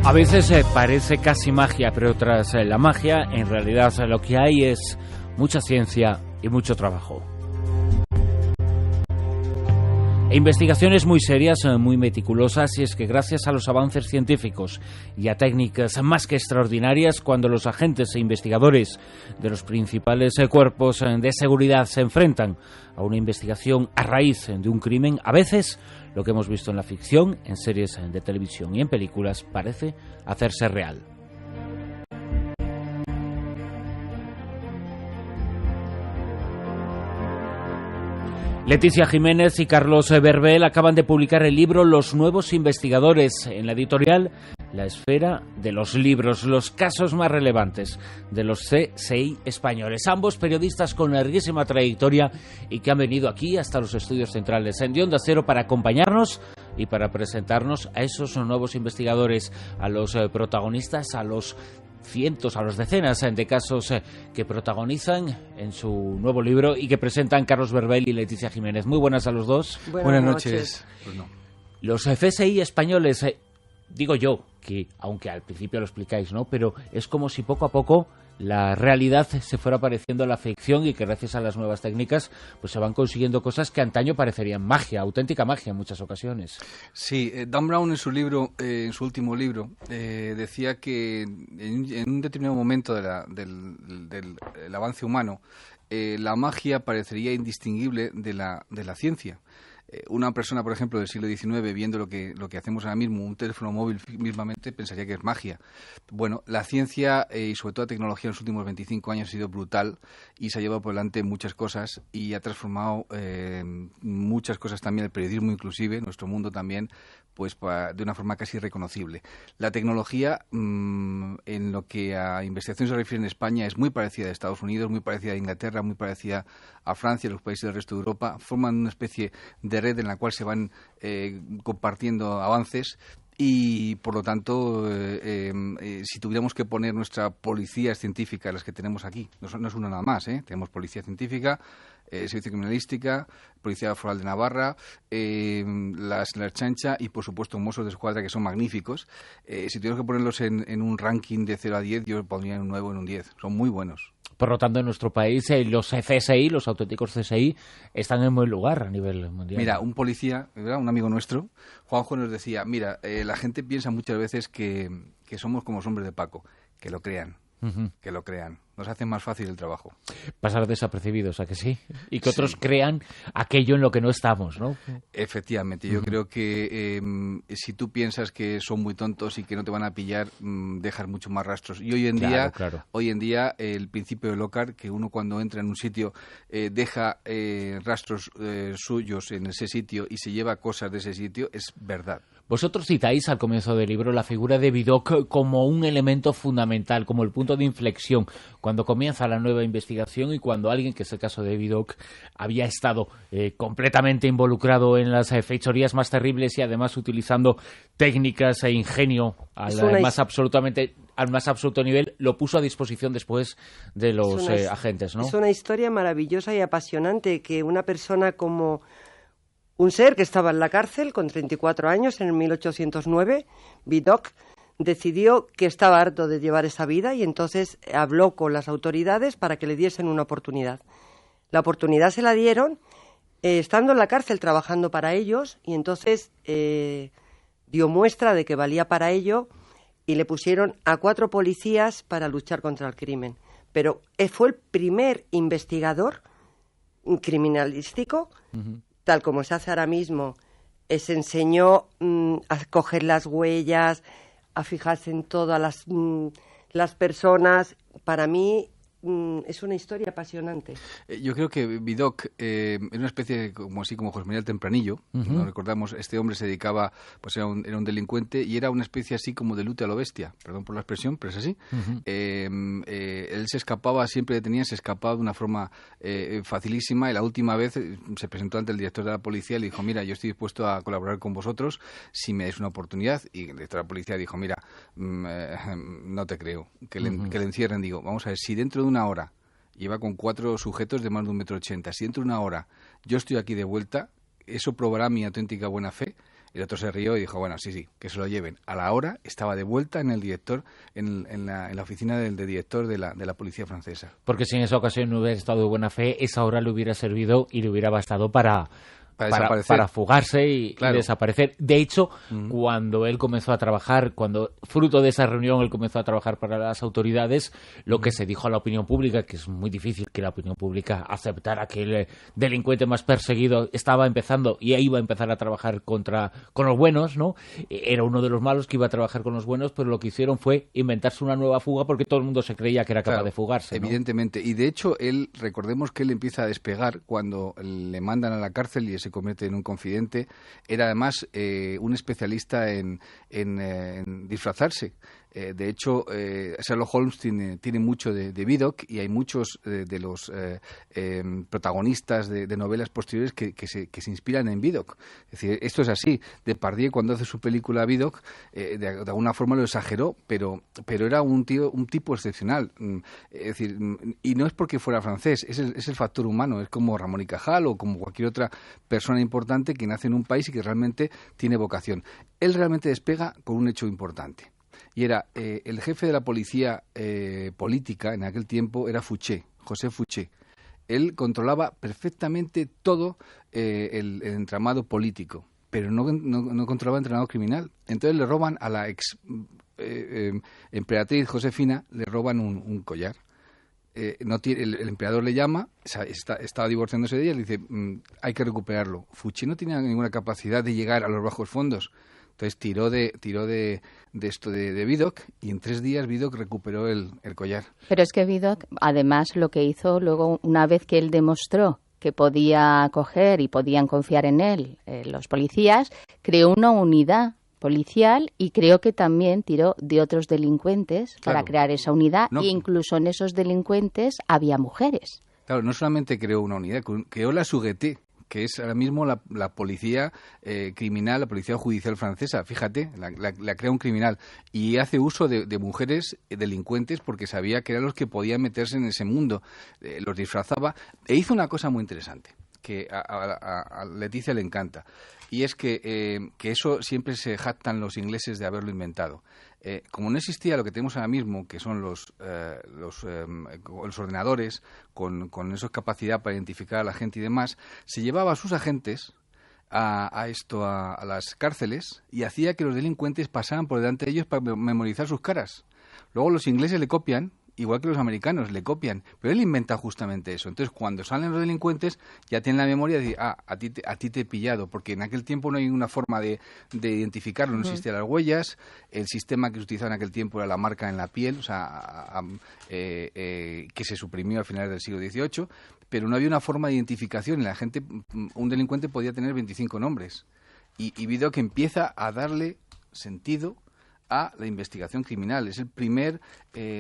A veces parece casi magia, pero tras la magia, en realidad lo que hay es mucha ciencia y mucho trabajo. Investigaciones muy serias, muy meticulosas, y es que gracias a los avances científicos y a técnicas más que extraordinarias, cuando los agentes e investigadores de los principales cuerpos de seguridad se enfrentan a una investigación a raíz de un crimen, a veces lo que hemos visto en la ficción, en series de televisión y en películas parece hacerse real. Leticia Jiménez y Carlos Verbel acaban de publicar el libro Los nuevos investigadores, en la editorial La Esfera de los Libros, los casos más relevantes de los CSI españoles. Ambos periodistas con larguísima trayectoria y que han venido aquí hasta los estudios centrales de Onda Cero para acompañarnos y para presentarnos a esos nuevos investigadores, a los protagonistas, a los cientos, a las decenas de casos que protagonizan en su nuevo libro y que presentan Carlos Verbel y Leticia Jiménez. Muy buenas a los dos. Buenas noches. Los CSI españoles, digo yo, que aunque al principio lo explicáis, ¿no? Pero es como si poco a poco la realidad se fuera pareciendo a la ficción y que gracias a las nuevas técnicas pues se van consiguiendo cosas que antaño parecerían magia, auténtica magia en muchas ocasiones. Sí, Dan Brown en su libro, en su último libro, decía que en un determinado momento del avance humano, la magia parecería indistinguible de la ciencia. Una persona, por ejemplo, del siglo XIX, viendo lo que hacemos ahora mismo, un teléfono móvil mismamente, pensaría que es magia. Bueno, la ciencia y sobre todo la tecnología en los últimos 25 años ha sido brutal y se ha llevado por delante muchas cosas y ha transformado muchas cosas también, el periodismo inclusive, nuestro mundo también, pues de una forma casi irreconocible. La tecnología, en lo que a investigación se refiere en España, es muy parecida a Estados Unidos, muy parecida a Inglaterra, muy parecida a Francia, a los países del resto de Europa. Forman una especie de red en la cual se van compartiendo avances y, por lo tanto, si tuviéramos que poner nuestra policía científica, las que tenemos aquí, no es una nada más, tenemos policía científica, Servicio Criminalística, Policía Foral de Navarra, la Ertzaintza y, por supuesto, Mossos d'Esquadra, que son magníficos. Si tuviéramos que ponerlos en un ranking de 0 a 10, yo pondría en un 9 o en un 10. Son muy buenos. Por lo tanto, en nuestro país, los CSI, los auténticos CSI, están en buen lugar a nivel mundial. Mira, un policía, ¿verdad? Un amigo nuestro, Juanjo, nos decía, mira, la gente piensa muchas veces que somos como los hombres de Paco, que lo crean. Que lo crean. Nos hace más fácil el trabajo. Pasar desapercibidos, ¿a que sí? Y que otros crean aquello en lo que no estamos, ¿no? Efectivamente. Yo creo que si tú piensas que son muy tontos y que no te van a pillar, dejas mucho más rastros. Y hoy en día, el principio de Lockhart, que uno cuando entra en un sitio deja rastros suyos en ese sitio y se lleva cosas de ese sitio, es verdad. Vosotros citáis al comienzo del libro la figura de Vidocq como un elemento fundamental, como el punto de inflexión, cuando comienza la nueva investigación y cuando alguien, que es el caso de Vidocq, había estado completamente involucrado en las fechorías más terribles y además utilizando técnicas e ingenio al más absoluto nivel, lo puso a disposición después de los agentes, ¿no? Es una historia maravillosa y apasionante que una persona como un ser que estaba en la cárcel con 34 años en el 1809, Vidocq, decidió que estaba harto de llevar esa vida y entonces habló con las autoridades para que le diesen una oportunidad. La oportunidad se la dieron estando en la cárcel trabajando para ellos y entonces dio muestra de que valía para ello y le pusieron a 4 policías para luchar contra el crimen. Pero fue el primer investigador criminalístico, tal como se hace ahora mismo, se enseñó a coger las huellas, a fijarse en todas las personas. Para mí es una historia apasionante. Yo creo que Vidocq es una especie como José María el Tempranillo. Nos recordamos, este hombre se dedicaba, pues era un delincuente y era una especie así como de lute a lo bestia, perdón por la expresión, pero es así. Él se escapaba, siempre se escapaba de una forma facilísima y la última vez se presentó ante el director de la policía y le dijo, mira, yo estoy dispuesto a colaborar con vosotros si me dais una oportunidad. Y el director de la policía dijo, mira, no te creo, que le encierren. Digo, vamos a ver, si dentro de una hora lleva con 4 sujetos de más de 1,80 m, si dentro de una hora yo estoy aquí de vuelta, eso probará mi auténtica buena fe. El otro se rió y dijo, bueno, sí, que se lo lleven. A la hora estaba de vuelta en el director, en la oficina del director de la policía francesa. Porque si en esa ocasión no hubiera estado de buena fe, esa hora le hubiera servido y le hubiera bastado para fugarse y desaparecer. De hecho, cuando él comenzó a trabajar, cuando fruto de esa reunión él comenzó a trabajar para las autoridades, lo que se dijo a la opinión pública, que es muy difícil que la opinión pública aceptara que el delincuente más perseguido estaba empezando y iba a empezar a trabajar con los buenos, ¿no? Era uno de los malos que iba a trabajar con los buenos, pero lo que hicieron fue inventarse una nueva fuga porque todo el mundo se creía que era capaz de fugarse, ¿no? Evidentemente. Y de hecho, recordemos que él empieza a despegar cuando le mandan a la cárcel y se convierte en un confidente. Era además un especialista en disfrazarse. De hecho, Sherlock Holmes tiene mucho de Vidocq y hay muchos de los protagonistas de novelas posteriores que se inspiran en Vidocq. Es decir, esto es así. Depardieu, cuando hace su película Vidocq, de alguna forma lo exageró, pero era un tipo excepcional. Es decir, y no es porque fuera francés, es el factor humano. Es como Ramón y Cajal o como cualquier otra persona importante que nace en un país y que realmente tiene vocación. Él realmente despega con un hecho importante. Y era el jefe de la policía política en aquel tiempo era Fouché, José Fouché. Él controlaba perfectamente todo el entramado político, pero no controlaba el entramado criminal. Entonces le roban a la ex emperatriz Josefina, le roban un collar. El emperador le llama, estaba divorciándose de ella, le dice, hay que recuperarlo. Fouché no tenía ninguna capacidad de llegar a los bajos fondos. Entonces tiró de esto de Vidocq y en 3 días Vidocq recuperó el collar. Pero es que Vidocq, además, lo que hizo luego, una vez que él demostró que podía coger y podían confiar en él los policías, creó una unidad policial y creo que también tiró de otros delincuentes para crear esa unidad e incluso en esos delincuentes había mujeres. Claro, no solamente creó una unidad, creó la Sûreté, que es ahora mismo la policía criminal, la policía judicial francesa. Fíjate, la crea un criminal. Y hace uso de mujeres delincuentes porque sabía que eran los que podían meterse en ese mundo. Los disfrazaba. E hizo una cosa muy interesante, que a Leticia le encanta. Y es que eso siempre se jactan los ingleses de haberlo inventado. Como no existía lo que tenemos ahora mismo, que son los ordenadores con esa capacidad para identificar a la gente y demás, se llevaba a sus agentes a las cárceles y hacía que los delincuentes pasaran por delante de ellos para memorizar sus caras. Luego los ingleses le copian, igual que los americanos le copian, pero él inventa justamente eso. Entonces, cuando salen los delincuentes, ya tienen la memoria de decir, a ti te he pillado, porque en aquel tiempo no hay una forma de identificarlo, no existían las huellas, el sistema que se utilizaba en aquel tiempo era la marca en la piel, o sea, que se suprimió a finales del siglo XVIII, pero no había una forma de identificación, y un delincuente podía tener 25 nombres. Y Vidocq empieza a darle sentido a la investigación criminal. Es el primer,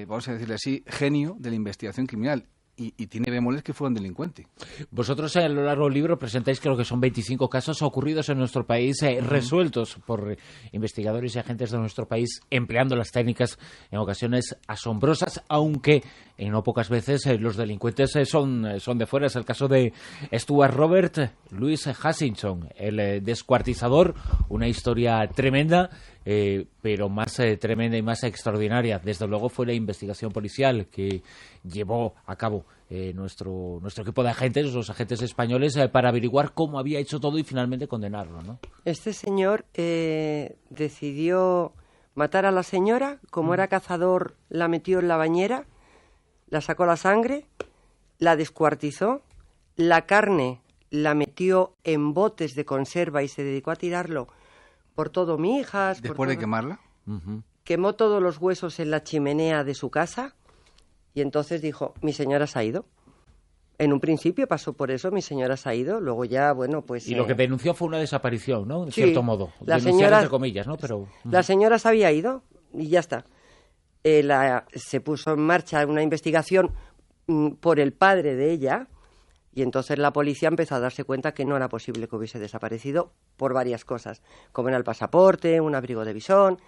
vamos a decirle así, genio de la investigación criminal. Y tiene bemoles que fueron delincuentes. Vosotros a lo largo del libro presentáis, creo que son 25 casos ocurridos en nuestro país, resueltos por investigadores y agentes de nuestro país, empleando las técnicas en ocasiones asombrosas, aunque no pocas veces los delincuentes son de fuera. Es el caso de Stuart Robert Louis Hutchinson, el descuartizador, una historia tremenda, pero más tremenda y más extraordinaria. Desde luego fue la investigación policial que llevó a cabo nuestro equipo de agentes, los agentes españoles, para averiguar cómo había hecho todo y finalmente condenarlo, ¿no? Este señor decidió matar a la señora, como era cazador, la metió en la bañera, la sacó la sangre, la descuartizó, la carne la metió en botes de conserva y se dedicó a tirarlo por todo Mijas. ¿Después de quemarla? Quemó todos los huesos en la chimenea de su casa y entonces dijo, mi señora se ha ido. En un principio pasó por eso, mi señora se ha ido, luego ya, bueno, pues... Y lo que denunció fue una desaparición, ¿no? En sí, cierto modo. La señora, entre comillas, ¿no? Pero... La señora se había ido y ya está. Se puso en marcha una investigación por el padre de ella y entonces la policía empezó a darse cuenta que no era posible que hubiese desaparecido por varias cosas, como era el pasaporte, un abrigo de visón.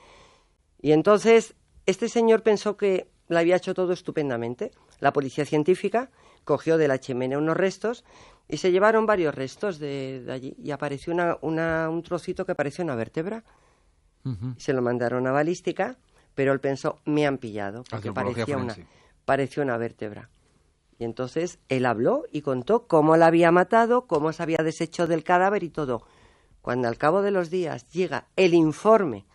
Y entonces este señor pensó que lo había hecho todo estupendamente. La policía científica cogió de la chimenea unos restos Y se llevaron varios restos de allí y apareció un trocito que parecía una vértebra. Se lo mandaron a balística, pero él pensó, me han pillado, porque parecía una vértebra. Y entonces él habló y contó cómo la había matado, cómo se había deshecho del cadáver y todo. Cuando al cabo de los días llega el informe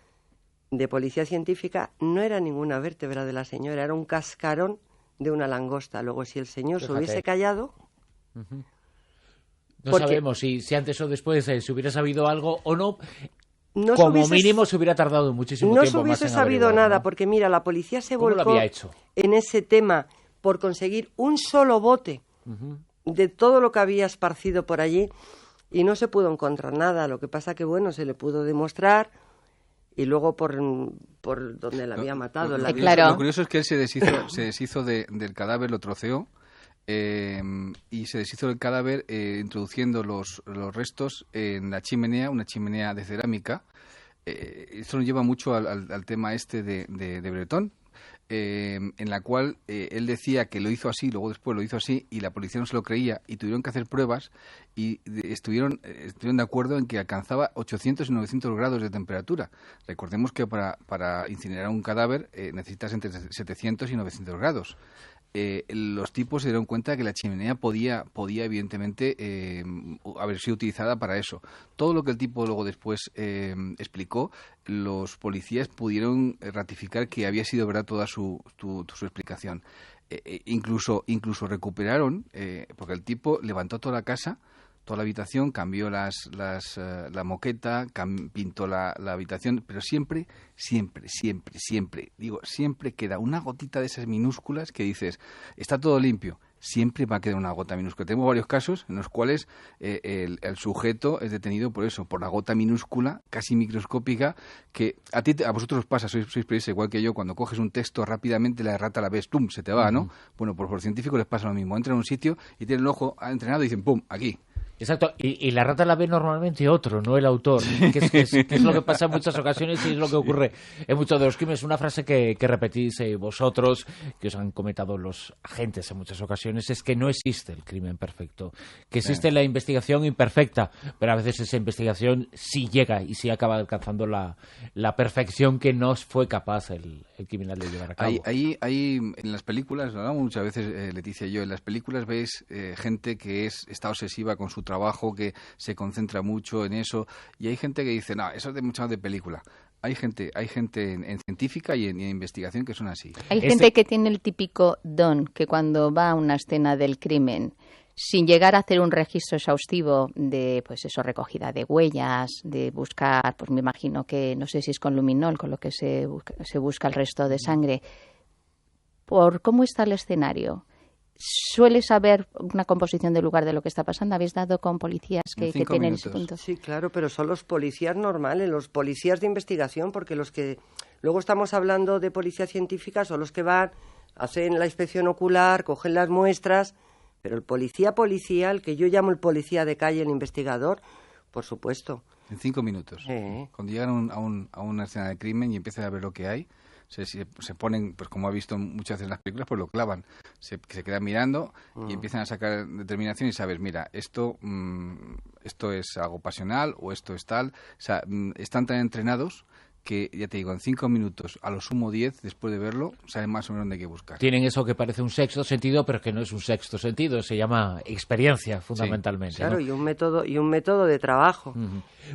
de policía científica, no era ninguna vértebra de la señora, era un cascarón de una langosta. Luego, si el señor se hubiese callado... No sabemos si antes o después se hubiera sabido algo o no. Como mínimo se hubiera tardado muchísimo tiempo más en No se hubiese sabido nada, ¿no? Porque mira, la policía se volcó volcó en ese tema por conseguir un solo bote de todo lo que había esparcido por allí y no se pudo encontrar nada. Lo que pasa que, bueno, se le pudo demostrar y luego por donde la había matado. Lo curioso es que él se deshizo del cadáver, lo troceó y se deshizo del cadáver introduciendo los restos en la chimenea, una chimenea de cerámica. Esto nos lleva mucho al tema este de Bretón, en la cual él decía que lo hizo así, luego después lo hizo así y la policía no se lo creía y tuvieron que hacer pruebas y estuvieron de acuerdo en que alcanzaba 800 y 900 grados de temperatura. Recordemos que para incinerar un cadáver necesitas entre 700 y 900 grados. Los tipos se dieron cuenta que la chimenea podía evidentemente haber sido utilizada para eso. Todo lo que el tipo luego después explicó, los policías pudieron ratificar que había sido verdad toda su explicación. Incluso recuperaron, porque el tipo levantó toda la casa, toda la habitación, cambió la moqueta, pintó la habitación, pero siempre queda una gotita de esas minúsculas que dices, está todo limpio, siempre va a quedar una gota minúscula. Tenemos varios casos en los cuales el sujeto es detenido por eso, por la gota minúscula, casi microscópica, que a vosotros os pasa, sois periodistas igual que yo, cuando coges un texto rápidamente la errata la ves, ¡pum!, se te va, ¿no? Bueno, por científicos les pasa lo mismo, entran a un sitio y tienen el ojo entrenado y dicen, ¡pum!, aquí. Exacto, y la rata la ve normalmente otro, no el autor, que es lo que pasa en muchas ocasiones y es lo que ocurre en muchos de los crímenes. Una frase que repetís vosotros, que os han comentado los agentes en muchas ocasiones, es que no existe el crimen perfecto, que existe la investigación imperfecta, pero a veces esa investigación sí llega y sí acaba alcanzando la perfección que no fue capaz el criminal de llevar a cabo. Ahí en las películas, lo hablamos muchas veces Leticia y yo, en las películas veis gente que está obsesiva con su trabajo, que se concentra mucho en eso, y hay gente que dice, no, eso es mucho más de película. Hay gente en científica y en investigación que son así. Hay gente que tiene el típico don, que cuando va a una escena del crimen, sin llegar a hacer un registro exhaustivo de, pues eso, recogida de huellas, de buscar, pues me imagino que, no sé si es con luminol, con lo que se busca el resto de sangre, por cómo está el escenario, ¿suele saber una composición del lugar de lo que está pasando? ¿Habéis dado con policías que tienen ese punto? Sí, claro, pero son los policías normales, los policías de investigación, porque los que luego estamos hablando de policía científica son los que van, hacen la inspección ocular, cogen las muestras, pero el policía, el que yo llamo el policía de calle, el investigador, por supuesto. En 5 minutos. Cuando llegan a una escena de crimen y empiezan a ver lo que hay, se ponen, pues como ha visto muchas veces en las películas, pues lo clavan, se quedan mirando y empiezan a sacar determinación y sabes, mira, esto es algo pasional o esto es tal, o sea, están tan entrenados que, ya te digo, en 5 minutos, a lo sumo 10, después de verlo, saben más o menos dónde hay que buscar. Tienen eso que parece un sexto sentido, pero que no es un sexto sentido, se llama experiencia, fundamentalmente. Sí, claro, ¿no? y un método de trabajo.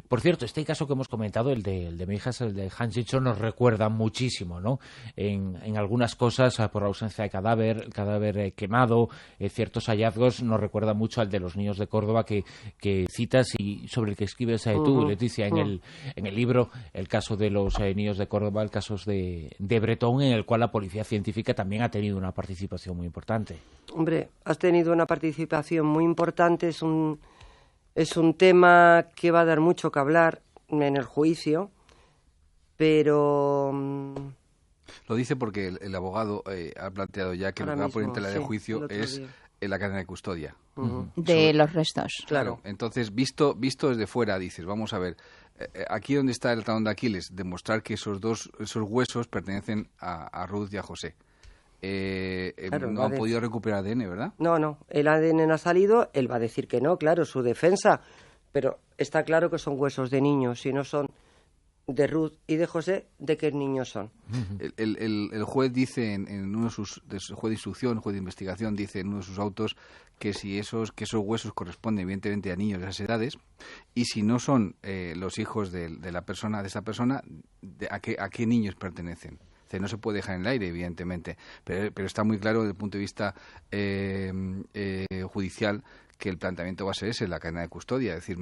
Por cierto, este caso que hemos comentado, el de mi hija, el de Hans Hitchcock, nos recuerda muchísimo, ¿no? En algunas cosas, por ausencia de cadáver, el cadáver quemado, ciertos hallazgos, nos recuerda mucho al de los niños de Córdoba que citas y sobre el que escribes tú, Leticia, en el libro, el caso de los niños de Córdoba, el caso de Bretón, en el cual la policía científica también ha tenido una participación muy importante. Hombre, has tenido una participación muy importante, es un tema que va a dar mucho que hablar en el juicio, pero... Lo dice porque el abogado ha planteado ya que lo que va a poner en tela de juicio es la cadena de custodia. De los restos. Claro. Entonces, visto desde fuera, dices, vamos a ver, aquí donde está el talón de Aquiles, demostrar que esos huesos pertenecen a Ruth y a José. Claro, no han podido recuperar ADN, ¿verdad? No, el ADN no ha salido, él va a decir que no, claro, su defensa, pero está claro que son huesos de niños, si no son de Ruth y de José, ¿de qué niños son? El juez dice en uno de sus juez de instrucción, juez de investigación, dice en uno de sus autos que que esos huesos corresponden evidentemente a niños de esas edades, y si no son los hijos de esta persona, ¿a qué niños pertenecen? No se puede dejar en el aire, evidentemente, pero está muy claro desde el punto de vista judicial que el planteamiento va a ser ese, la cadena de custodia, es decir,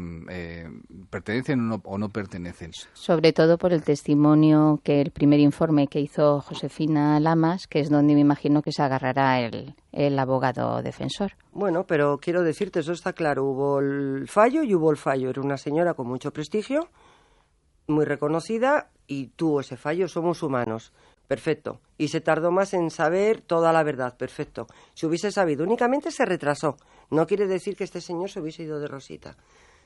¿pertenecen o no pertenecen? Sobre todo por el testimonio que el primer informe que hizo Josefina Lamas, que es donde me imagino que se agarrará el abogado defensor. Bueno, pero quiero decirte, eso está claro, hubo el fallo y hubo el fallo. Era una señora con mucho prestigio, muy reconocida, y tuvo ese fallo, somos humanos. Perfecto. Y se tardó más en saber toda la verdad. Perfecto. Si hubiese sabido, únicamente se retrasó. No quiere decir que este señor se hubiese ido de rosita.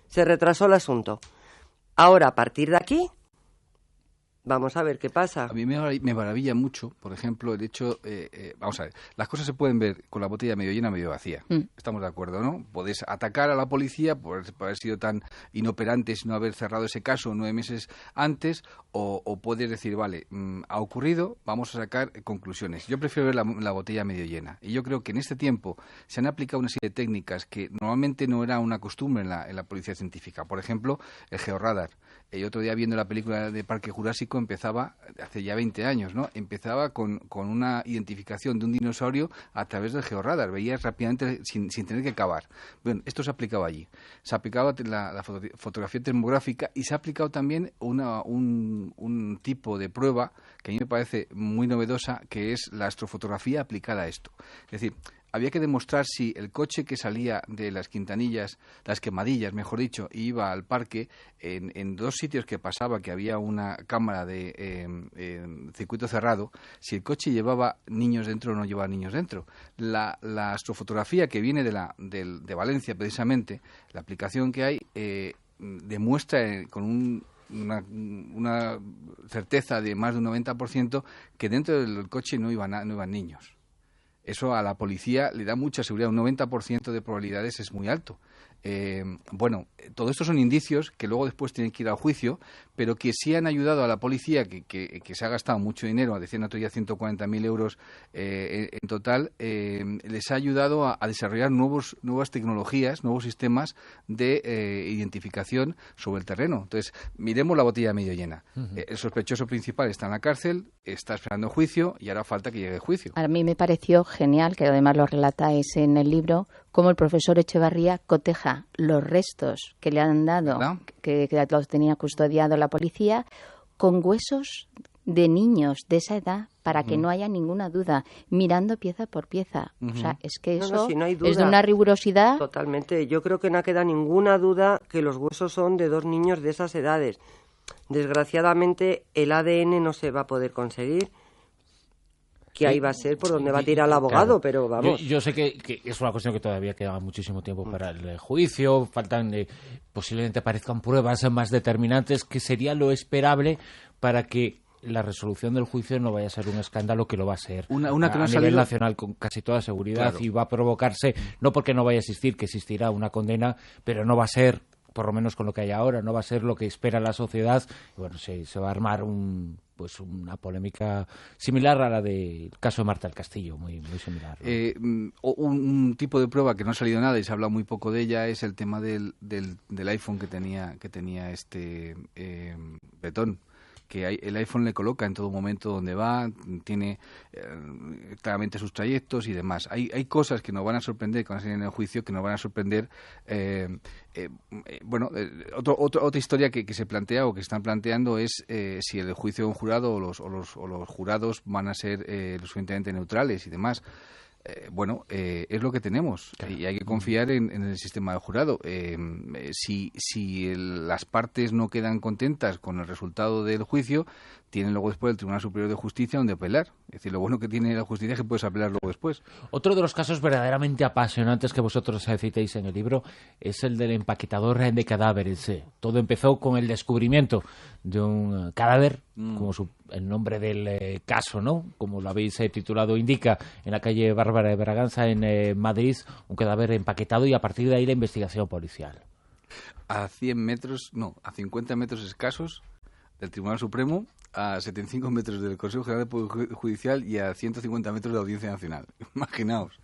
Se retrasó el asunto. Ahora, a partir de aquí, vamos a ver qué pasa. A mí me maravilla mucho, por ejemplo, el hecho... vamos a ver, las cosas se pueden ver con la botella medio llena, medio vacía. Estamos de acuerdo, ¿no? Podéis atacar a la policía por haber sido tan inoperantes, no haber cerrado ese caso 9 meses antes, o puedes decir, vale, ha ocurrido, vamos a sacar conclusiones. Yo prefiero ver la botella medio llena. Y yo creo que en este tiempo se han aplicado una serie de técnicas que normalmente no era una costumbre en la policía científica. Por ejemplo, el georradar. El otro día, viendo la película de Parque Jurásico, empezaba, hace ya 20 años, ¿no? Empezaba con una identificación de un dinosaurio a través del georradar. Veías rápidamente sin tener que cavar. Bueno, esto se aplicaba allí. Se aplicaba la fotografía termográfica, y se ha aplicado también un tipo de prueba que a mí me parece muy novedosa, que es la astrofotografía aplicada a esto. Es decir, había que demostrar si el coche que salía de las Quintanillas, las Quemadillas, mejor dicho, y iba al parque, en 2 sitios que pasaba, que había una cámara de circuito cerrado, si el coche llevaba niños dentro o no llevaba niños dentro. La astrofotografía que viene de Valencia, precisamente, la aplicación que hay, demuestra con una certeza de más de un 90% que dentro del coche no iban niños. Eso a la policía le da mucha seguridad, un 90% de probabilidades es muy alto. Bueno, todo esto son indicios que luego después tienen que ir al juicio, pero que sí han ayudado a la policía, que se ha gastado mucho dinero, decían otro día 140.000 euros en total, les ha ayudado a desarrollar nuevas tecnologías, nuevos sistemas de identificación sobre el terreno. Entonces, miremos la botella medio llena. El sospechoso principal está en la cárcel, está esperando juicio, y ahora falta que llegue el juicio. A mí me pareció genial, que además lo relatáis en el libro, cómo el profesor Echevarría coteja los restos que le han dado, que los tenía custodiado la policía, con huesos de niños de esa edad, para que no haya ninguna duda, mirando pieza por pieza. O sea, es que eso si no hay duda, es de una rigurosidad. Totalmente. Yo creo que no queda ninguna duda que los huesos son de 2 niños de esas edades. Desgraciadamente, el ADN no se va a poder conseguir, que ahí va a ser por donde va a tirar el abogado, claro. Pero vamos. Yo sé que es una cuestión que todavía queda muchísimo tiempo para el juicio, faltan, posiblemente aparezcan pruebas más determinantes, que sería lo esperable para que la resolución del juicio no vaya a ser un escándalo, que lo va a ser una que no a nivel nacional con casi toda seguridad, claro. Y va a provocarse, no porque no vaya a existir, que existirá una condena, pero no va a ser, por lo menos con lo que hay ahora, no va a ser lo que espera la sociedad. Y bueno, se va a armar una polémica similar a la del caso de Marta del Castillo, muy similar, ¿no? Un tipo de prueba que no ha salido nada y se ha hablado muy poco de ella es el tema del iPhone que tenía este Bretón, que el iPhone le coloca en todo momento donde va, tiene claramente sus trayectos y demás. Hay cosas que nos van a sorprender, que van a salir en el juicio, que nos van a sorprender. Otra historia que se plantea o que están planteando es si el juicio de un jurado o los jurados van a ser lo suficientemente neutrales y demás. es lo que tenemos, claro. Y hay que confiar en el sistema del jurado. Si las partes no quedan contentas con el resultado del juicio, tienen luego después el Tribunal Superior de Justicia donde apelar. Es decir, lo bueno que tiene la justicia es que puedes apelar luego después. Otro de los casos verdaderamente apasionantes que vosotros citéis en el libro es el del empaquetador de cadáveres. Todo empezó con el descubrimiento de un cadáver, como el nombre del caso, ¿no? Como lo habéis titulado indica, en la calle Bárbara de Braganza, en Madrid, un cadáver empaquetado, y a partir de ahí la investigación policial. A 50 metros escasos del Tribunal Supremo, a 75 metros del Consejo General del Poder Judicial y a 150 metros de la Audiencia Nacional. Imaginaos.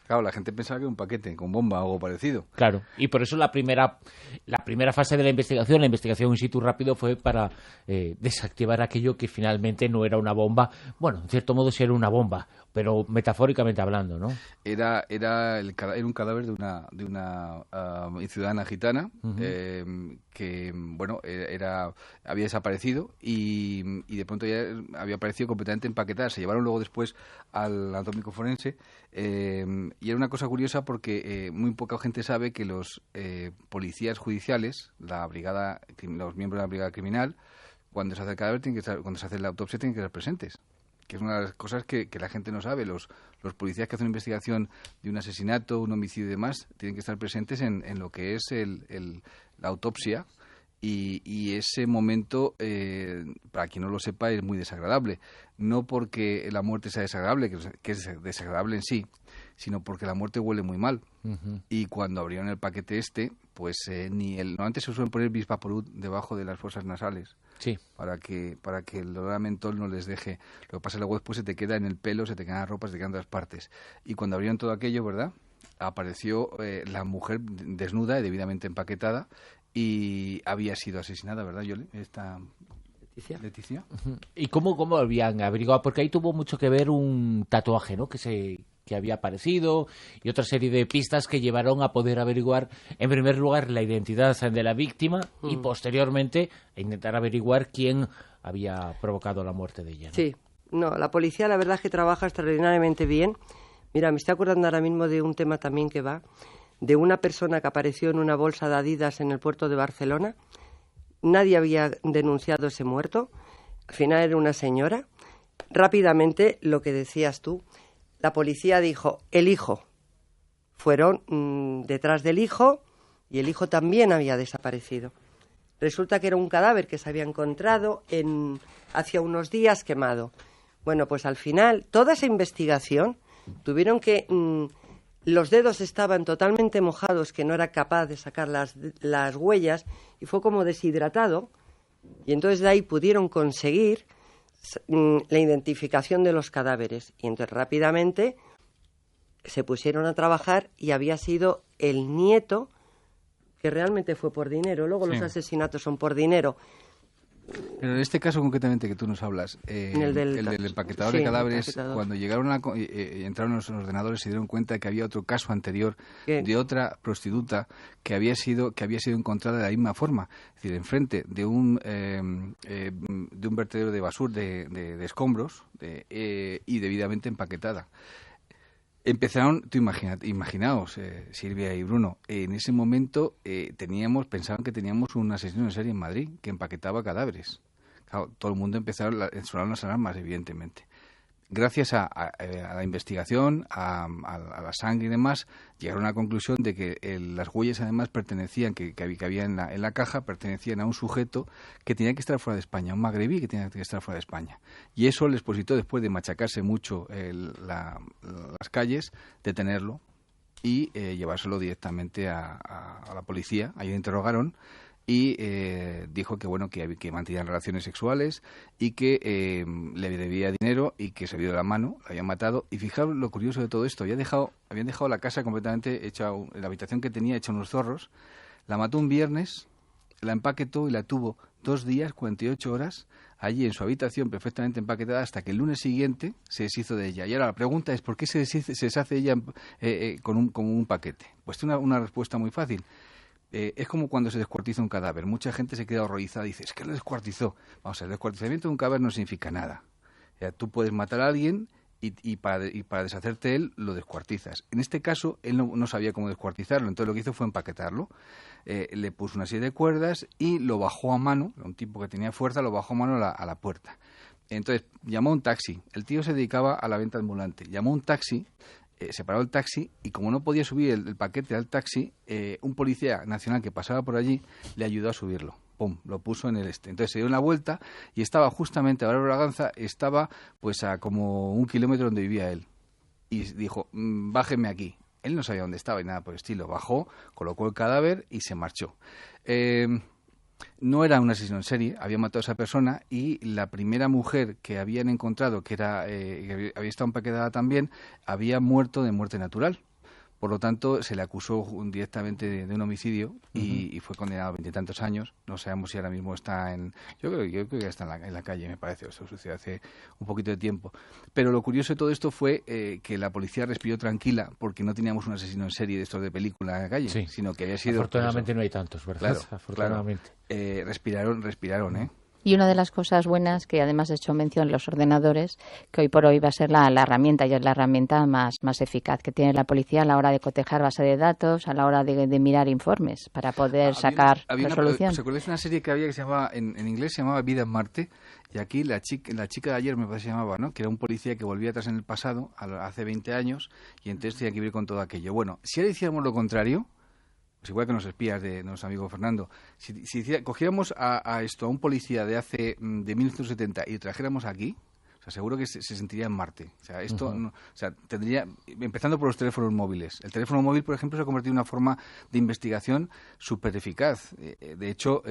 Claro, la gente pensaba que era un paquete con bomba o algo parecido. Claro, y por eso la primera fase de la investigación in situ rápido, fue para desactivar aquello que finalmente no era una bomba. Bueno, en cierto modo sí era una bomba, pero metafóricamente hablando, ¿no? Era un cadáver de una ciudadana gitana, que, bueno, había desaparecido y de pronto ya había aparecido completamente empaquetada. Se llevaron luego después al anatómico forense, y era una cosa curiosa porque muy poca gente sabe que los policías judiciales, los miembros de la brigada criminal, cuando se hace el cadáver, cuando se hace la autopsia, tienen que estar presentes. Que es una de las cosas que la gente no sabe. Los policías que hacen una investigación de un asesinato, un homicidio y demás, tienen que estar presentes en lo que es la autopsia, y ese momento, para quien no lo sepa, es muy desagradable. No porque la muerte sea desagradable, que es desagradable en sí, sino porque la muerte huele muy mal. Y cuando abrieron el paquete pues normalmente se suelen poner Bisvaporub debajo de las fosas nasales. Sí. Para que el olor a mentol no les deje. Lo que pasa es que luego después se te queda en el pelo, se te quedan las ropas, se te quedan en todas partes. Y cuando abrieron todo aquello, ¿verdad?, apareció la mujer desnuda y debidamente empaquetada, y había sido asesinada, ¿verdad, Yoli? Leticia. ¿Y cómo habían averiguado? Porque ahí tuvo mucho que ver un tatuaje, ¿no?, que había aparecido, y otra serie de pistas que llevaron a poder averiguar, en primer lugar, la identidad de la víctima, y posteriormente a intentar averiguar quién había provocado la muerte de ella, ¿no? Sí. No, la policía la verdad es que trabaja extraordinariamente bien. Mira, me estoy acordando ahora mismo de un tema también que va de una persona que apareció en una bolsa de Adidas en el puerto de Barcelona. Nadie había denunciado ese muerto. Al final era una señora. Rápidamente, lo que decías tú, la policía dijo, el hijo. Fueron detrás del hijo, y el hijo también había desaparecido. Resulta que era un cadáver que se había encontrado hacía unos días quemado. Bueno, pues al final, toda esa investigación, tuvieron que... los dedos estaban totalmente mojados, que no era capaz de sacar las huellas, y fue como deshidratado, y entonces de ahí pudieron conseguir la identificación de los cadáveres, y entonces rápidamente se pusieron a trabajar, y había sido el nieto, que realmente fue por dinero. Luego los asesinatos son por dinero. Pero en este caso concretamente que tú nos hablas, el del empaquetador de cadáveres, cuando llegaron entraron los ordenadores, se dieron cuenta de que había otro caso anterior de otra prostituta que había sido encontrada de la misma forma, es decir, enfrente de un vertedero de basura, de escombros, y debidamente empaquetada. Empezaron, imaginaos, Silvia y Bruno, en ese momento pensaban que teníamos un asesino en serie en Madrid que empaquetaba cadáveres. Claro, todo el mundo empezaron a sonar las alarmas, evidentemente. Gracias a la investigación, a la sangre y demás, llegaron a la conclusión de que las huellas además pertenecían, que había en la caja, pertenecían a un sujeto que tenía que estar fuera de España, un magrebí que tenía que estar fuera de España. Y eso les positó, después de machacarse mucho las calles, detenerlo y llevárselo directamente a la policía. Ahí lo interrogaron y dijo que que mantenían relaciones sexuales y que le debía dinero y que se vio de la mano, la habían matado. Y fijaos lo curioso de todo esto, habían dejado la casa completamente hecha, la habitación que tenía hecha unos zorros, la mató un viernes, la empaquetó y la tuvo 2 días, 48 horas, allí en su habitación perfectamente empaquetada, hasta que el lunes siguiente se deshizo de ella. Y ahora la pregunta es, ¿por qué se deshace ella con un paquete? Pues tiene una respuesta muy fácil. Es como cuando se descuartiza un cadáver. Mucha gente se queda horrorizada y dice, es que lo descuartizó. Vamos a ver, el descuartizamiento de un cadáver no significa nada. Tú puedes matar a alguien y para deshacerte él lo descuartizas. En este caso, él no sabía cómo descuartizarlo, entonces lo que hizo fue empaquetarlo. Le puso una serie de cuerdas y lo bajó a mano, un tipo que tenía fuerza, lo bajó a mano a la puerta. Entonces llamó a un taxi. El tío se dedicaba a la venta ambulante. Llamó a un taxi, se paró el taxi y como no podía subir el paquete al taxi, un policía nacional que pasaba por allí le ayudó a subirlo. Pum, lo puso en el este. Entonces se dio una vuelta y estaba justamente, Álvaro Braganza estaba pues a como 1 kilómetro donde vivía él. Y dijo, bájeme aquí. Él no sabía dónde estaba y nada por el estilo. Bajó, colocó el cadáver y se marchó. No era un asesino en serie, había matado a esa persona y la primera mujer que habían encontrado, que había estado empaquetada también, había muerto de muerte natural. Por lo tanto, se le acusó directamente de un homicidio y fue condenado a 20 y tantos años. No sabemos si ahora mismo está en... Yo creo que ya está en la calle, me parece. Esto sucedió hace un poquito de tiempo. Pero lo curioso de todo esto fue que la policía respiró tranquila porque no teníamos un asesino en serie de estos de película en la calle, sí, sino que había sido... Afortunadamente no hay tantos, ¿verdad? Claro, afortunadamente. Claro. Respiraron, ¿eh? Y una de las cosas buenas, que además he hecho mención, los ordenadores, que hoy por hoy va a ser la herramienta, y es la herramienta más eficaz que tiene la policía a la hora de cotejar base de datos, a la hora de mirar informes, para poder sacar resolución. ¿Se acuerdan de una serie que había que se llamaba, en inglés se llamaba Vida en Marte? Y aquí la chica de ayer me parece que se llamaba, ¿no? Que era un policía que volvía atrás en el pasado, hace 20 años, y entonces tenía que vivir con todo aquello. Bueno, si ahora hiciéramos lo contrario... Pues igual que los espías de nuestro amigo Fernando, si cogiéramos a un policía de 1970 y lo trajéramos aquí, o sea, seguro que se sentiría en Marte. O sea, esto tendría, empezando por los teléfonos móviles. El teléfono móvil, por ejemplo, se ha convertido en una forma de investigación súper eficaz. De hecho...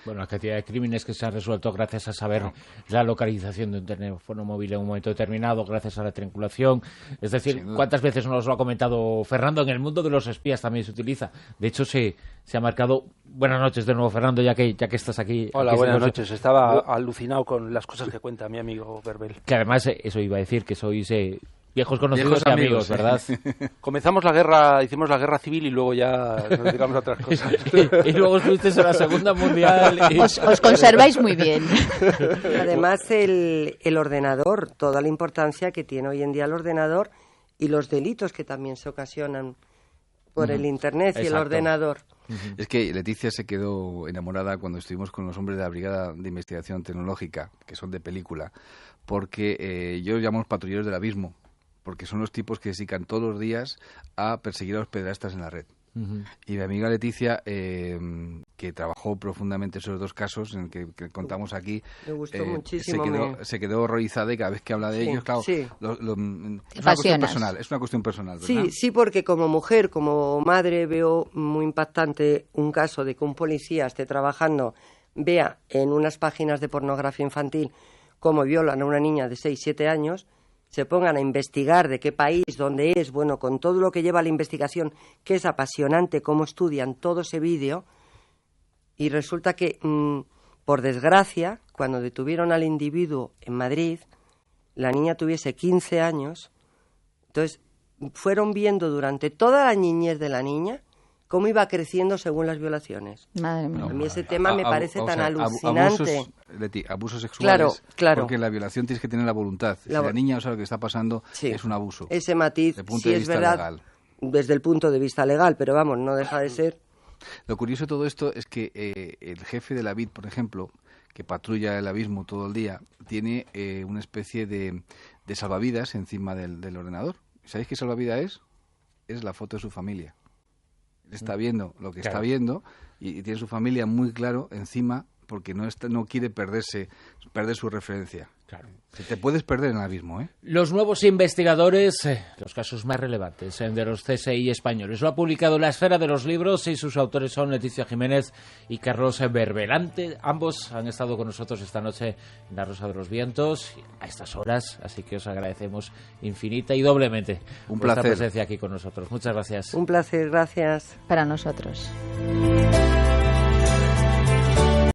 Bueno, la cantidad de crímenes que se han resuelto gracias a saber la localización de un teléfono móvil en un momento determinado, gracias a la triangulación. Es decir, ¿cuántas veces nos lo ha comentado Fernando? En el mundo de los espías también se utiliza. De hecho, se ha marcado... Buenas noches de nuevo, Fernando, ya que estás aquí. Hola, buenas noches. Estaba alucinado con las cosas que cuenta mi amigo Berbel. Que además, eso iba a decir, que sois viejos conocidos y amigos, ¿verdad? Comenzamos la guerra, hicimos la guerra civil y luego ya nos dedicamos a otras cosas. y luego estuvisteis en la Segunda Mundial. Os conserváis muy bien. Además, el ordenador, toda la importancia que tiene hoy en día el ordenador y los delitos que también se ocasionan por el Internet y el ordenador. Es que Leticia se quedó enamorada cuando estuvimos con los hombres de la Brigada de Investigación Tecnológica, que son de película, porque yo los llamo los patrulleros del abismo, porque son los tipos que se dedican todos los días a perseguir a los pederastas en la red. Y mi amiga Leticia, que trabajó profundamente esos dos casos en que contamos aquí, me gustó muchísimo, se quedó horrorizada y cada vez que habla de ellos, claro, sí. Es una cuestión personal, ¿verdad? Sí, porque como mujer, como madre, veo muy impactante un caso de que un policía esté trabajando, vea en unas páginas de pornografía infantil cómo violan a una niña de 6, 7 años, se pongan a investigar de qué país, dónde es, bueno, con todo lo que lleva la investigación, que es apasionante cómo estudian todo ese vídeo, y resulta que, por desgracia, cuando detuvieron al individuo en Madrid, la niña tuviese 15 años, entonces fueron viendo durante toda la niñez de la niña cómo iba creciendo según las violaciones. Madre mía. A mí ese tema me parece tan alucinante. Abusos sexuales, claro. Porque en la violación tienes que tener la voluntad. Si la niña no sabe lo que está pasando, es un abuso. Ese matiz, sí es verdad, legal. Desde el punto de vista legal, pero vamos, no deja de ser. Lo curioso de todo esto es que el jefe de la BID, por ejemplo, que patrulla el abismo todo el día, tiene una especie de salvavidas encima del ordenador. ¿Sabéis qué salvavidas es? Es la foto de su familia. Él está viendo lo que está viendo y tiene su familia muy claro encima porque no quiere perder su referencia. Claro. Te puedes perder en el abismo, ¿eh? Los nuevos investigadores, los casos más relevantes de los CSI españoles. Lo ha publicado La Esfera de los Libros y sus autores son Leticia Jiménez y Carlos Berbel. Ambos han estado con nosotros esta noche en La Rosa de los Vientos a estas horas, así que os agradecemos infinita y doblemente un vuestra placer. presencia aquí con nosotros. Muchas gracias. Un placer, gracias. Para nosotros.